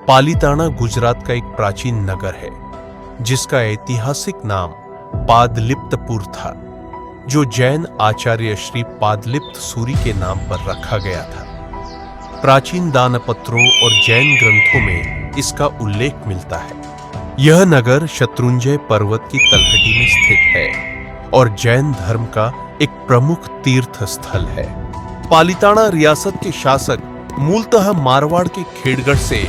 पालीताना गुजरात का एक प्राचीन नगर है जिसका ऐतिहासिक नाम पादलिप्तपुर था, जो जैन आचार्य श्री पादलिप्त सूरी के नाम पर रखा गया था। प्राचीन दानपत्रों और जैन ग्रंथों में इसका उल्लेख मिलता है। यह नगर शत्रुंजय पर्वत की तलहटी में स्थित है और जैन धर्म का एक प्रमुख तीर्थ स्थल है। पालीताना रियासत के शासक मूलतः मारवाड़ के खेड़गढ़ से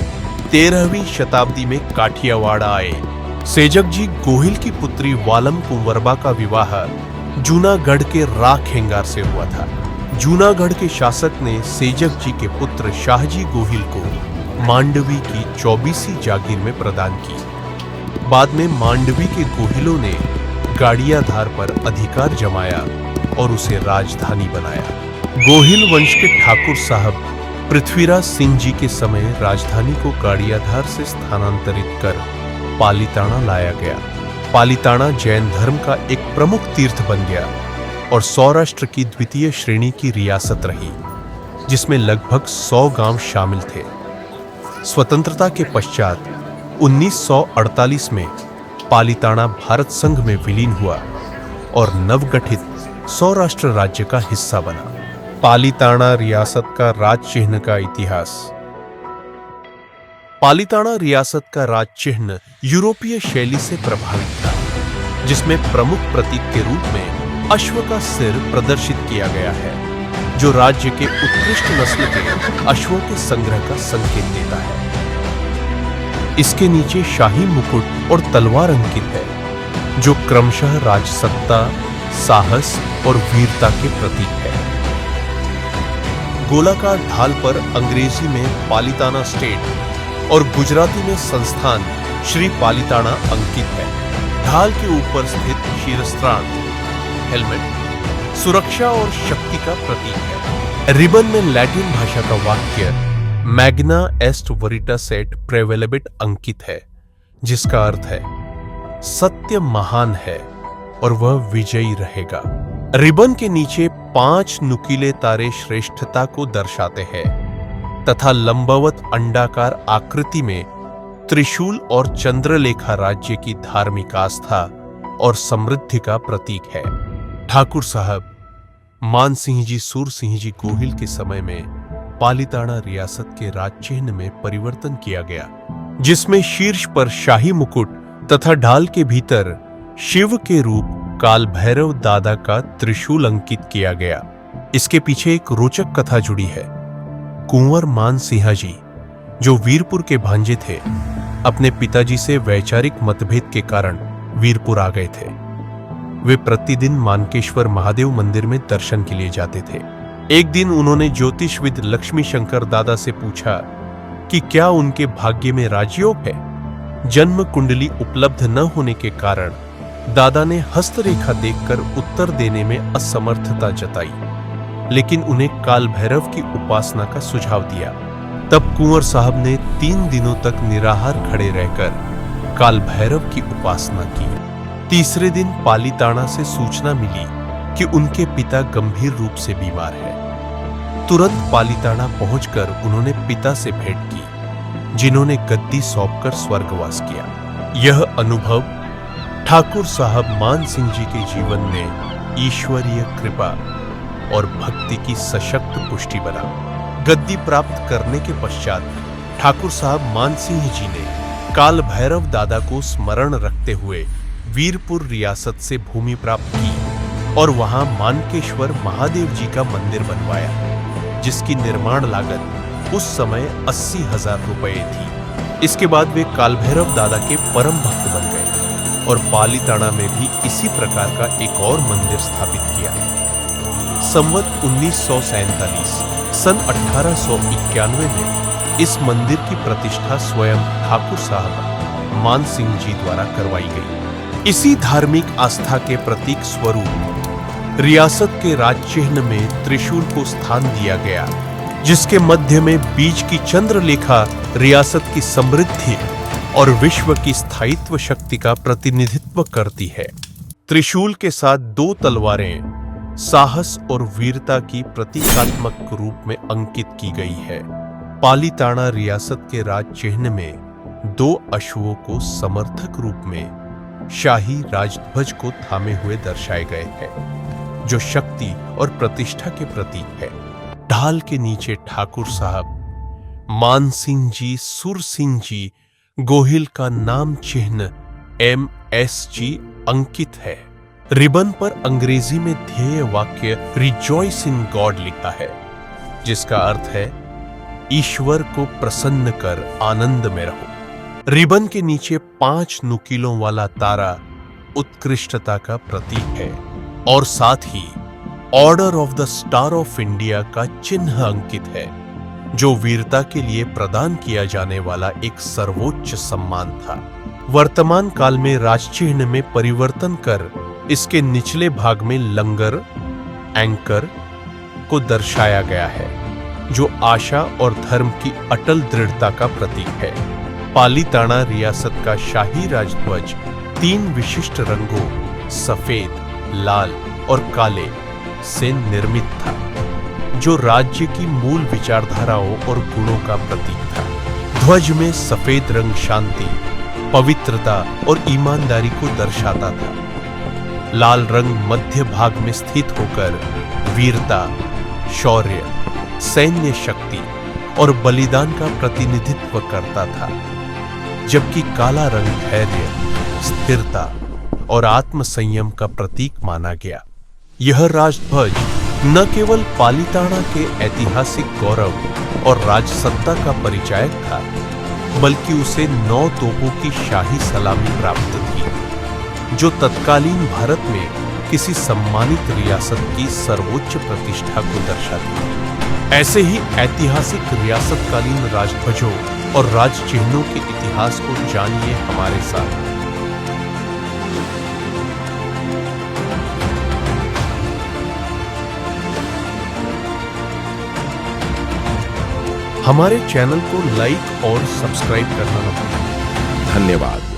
13वीं शताब्दी में काठियावाड़ आए। सेजक जी गोहिल की पुत्री वालम कुंवरबा का विवाह जूनागढ़ के राखेंगार से हुआ था। जूनागढ़ के शासक ने सेजक जी के पुत्र शाहजी गोहिल को मांडवी की 24वीं जागीर में प्रदान की। बाद में मांडवी के गोहिलों ने गाड़ियाधार पर अधिकार जमाया और उसे राजधानी बनाया। गोहिल वंश के ठाकुर साहब पृथ्वीराज सिंह जी के समय राजधानी को गाड़ियाधार से स्थानांतरित कर पालीताना लाया गया। पालीताना जैन धर्म का एक प्रमुख तीर्थ बन गया और सौराष्ट्र की द्वितीय श्रेणी की रियासत रही, जिसमें लगभग 100 गांव शामिल थे। स्वतंत्रता के पश्चात 1948 में पालीताना भारत संघ में विलीन हुआ और नवगठित सौराष्ट्र राज्य का हिस्सा बना। पालीताना रियासत का राज चिह्न का इतिहास। पालीताना रियासत का राज चिह्न यूरोपीय शैली से प्रभावित था, जिसमें प्रमुख प्रतीक के रूप में अश्व का सिर प्रदर्शित किया गया है, जो राज्य के उत्कृष्ट नस्ल के अश्वों के संग्रह का संकेत देता है। इसके नीचे शाही मुकुट और तलवार अंकित है, जो क्रमशः राजसत्ता, साहस और वीरता के प्रतीक है। गोलाकार ढाल पर अंग्रेजी में पालीताना स्टेट और गुजराती में संस्थान श्री पालीताना अंकित है। ढाल के ऊपर स्थित शीरस्त्राण हेलमेट सुरक्षा और शक्ति का प्रतीक है। रिबन में लैटिन भाषा का वाक्य मैग्ना एस्ट वेरिtas एट प्रेवेलेबिट अंकित है, जिसका अर्थ है सत्य महान है और वह विजयी रहेगा। रिबन के नीचे 5 नुकीले तारे श्रेष्ठता को दर्शाते हैं तथा लंबवत अंडाकार आकृति में त्रिशूल और चंद्रलेखा राज्य की धार्मिक आस्था और समृद्धि का प्रतीक है। ठाकुर साहब मान सिंह जी सूर सिंह जी गोहिल के समय में पालीताना रियासत के राज चिह्न में परिवर्तन किया गया, जिसमें शीर्ष पर शाही मुकुट तथा ढाल के भीतर शिव के रूप काल भैरव दादा का त्रिशूल अंकित किया गया। इसके पीछे एक रोचक कथा जुड़ी है। कुंवर मान सिंह जी, जो वीरपुर के भांजे थे, अपने पिताजी से वैचारिक मतभेद के कारण वीरपुर आ गए थे। वे प्रतिदिन मानकेश्वर महादेव मंदिर में दर्शन के लिए जाते थे। एक दिन उन्होंने ज्योतिषविद लक्ष्मी शंकर दादा से पूछा कि क्या उनके भाग्य में राजयोग है। जन्म कुंडली उपलब्ध न होने के कारण दादा ने हस्तरेखा देखकर उत्तर देने में असमर्थता जताई, लेकिन उन्हें काल भैरव की उपासना का सुझाव दिया। तब कुंवर साहब ने 3 दिनों तक निराहार खड़े रहकर काल भैरव की उपासना की। तीसरे दिन पालीताना से सूचना मिली कि उनके पिता गंभीर रूप से बीमार है। तुरंत पालीताना पहुंचकर उन्होंने पिता से भेंट की, जिन्होंने गद्दी सौंपकर स्वर्गवास किया। यह अनुभव ठाकुर साहब मान सिंह जी के जीवन में ईश्वरीय कृपा और भक्ति की सशक्त पुष्टि बना। गद्दी प्राप्त करने के पश्चात ठाकुर साहब मान सिंह जी ने काल भैरव दादा को स्मरण रखते हुए वीरपुर रियासत से भूमि प्राप्त की और वहां मानकेश्वर महादेव जी का मंदिर बनवाया, जिसकी निर्माण लागत उस समय 80,000 रुपए थी। इसके बाद वे काल भैरव दादा के परम भक्त बन गए और पालीताना में भी इसी प्रकार का एक और मंदिर स्थापित किया। संवत 1947 सन 1891 में इस मंदिर की प्रतिष्ठा स्वयं ठाकुर साहब मान सिंह जी द्वारा करवाई गई। इसी धार्मिक आस्था के प्रतीक स्वरूप रियासत के राज चिह्न में त्रिशूल को स्थान दिया गया, जिसके मध्य में बीज की चंद्रलेखा रियासत की समृद्धि और विश्व की स्थायित्व शक्ति का प्रतिनिधित्व करती है। त्रिशूल के साथ 2 तलवारें साहस और वीरता की प्रतीकात्मक रूप में अंकित की गई है। पालीताना रियासत के राज चिह्न में 2 अश्वों को समर्थक रूप में शाही राजध्वज को थामे हुए दर्शाए गए हैं, जो शक्ति और प्रतिष्ठा के प्रतीक है। ढाल के नीचे ठाकुर साहब मान सिंह जी, सुर सिंह जी गोहिल का नाम चिन्ह MSG अंकित है। रिबन पर अंग्रेजी में ध्येय वाक्य रिजॉइस इन गॉड लिखा है, जिसका अर्थ है ईश्वर को प्रसन्न कर आनंद में रहो। रिबन के नीचे 5 नुकीलों वाला तारा उत्कृष्टता का प्रतीक है और साथ ही order of the star of India का चिन्ह अंकित है, जो वीरता के लिए प्रदान किया जाने वाला एक सर्वोच्च सम्मान था। वर्तमान काल में राजचिह्न में परिवर्तन कर इसके निचले भाग में लंगर एंकर को दर्शाया गया है, जो आशा और धर्म की अटल दृढ़ता का प्रतीक है। पालीताना रियासत का शाही राजध्वज 3 विशिष्ट रंगों सफेद, लाल और काले से निर्मित था, जो राज्य की मूल विचारधाराओं और गुणों का प्रतीक था। ध्वज में सफेद रंग शांति, पवित्रता और ईमानदारी को दर्शाता था। लाल रंग मध्य भाग में स्थित होकर वीरता, शौर्य, सैन्य शक्ति और बलिदान का प्रतिनिधित्व करता था, जबकि काला रंग धैर्य, स्थिरता और आत्मसंयम का प्रतीक माना गया। यह राजध्वज न केवल पालीताना के ऐतिहासिक गौरव और राजसत्ता का परिचायक था, बल्कि उसे 9 तोपों की शाही सलामी प्राप्त थी, जो तत्कालीन भारत में किसी सम्मानित रियासत की सर्वोच्च प्रतिष्ठा को दर्शाती है। ऐसे ही ऐतिहासिक रियासतकालीन राजध्वजों और राजचिह्नों के इतिहास को जानिए हमारे साथ। हमारे चैनल को लाइक और सब्सक्राइब करना न भूलें। धन्यवाद।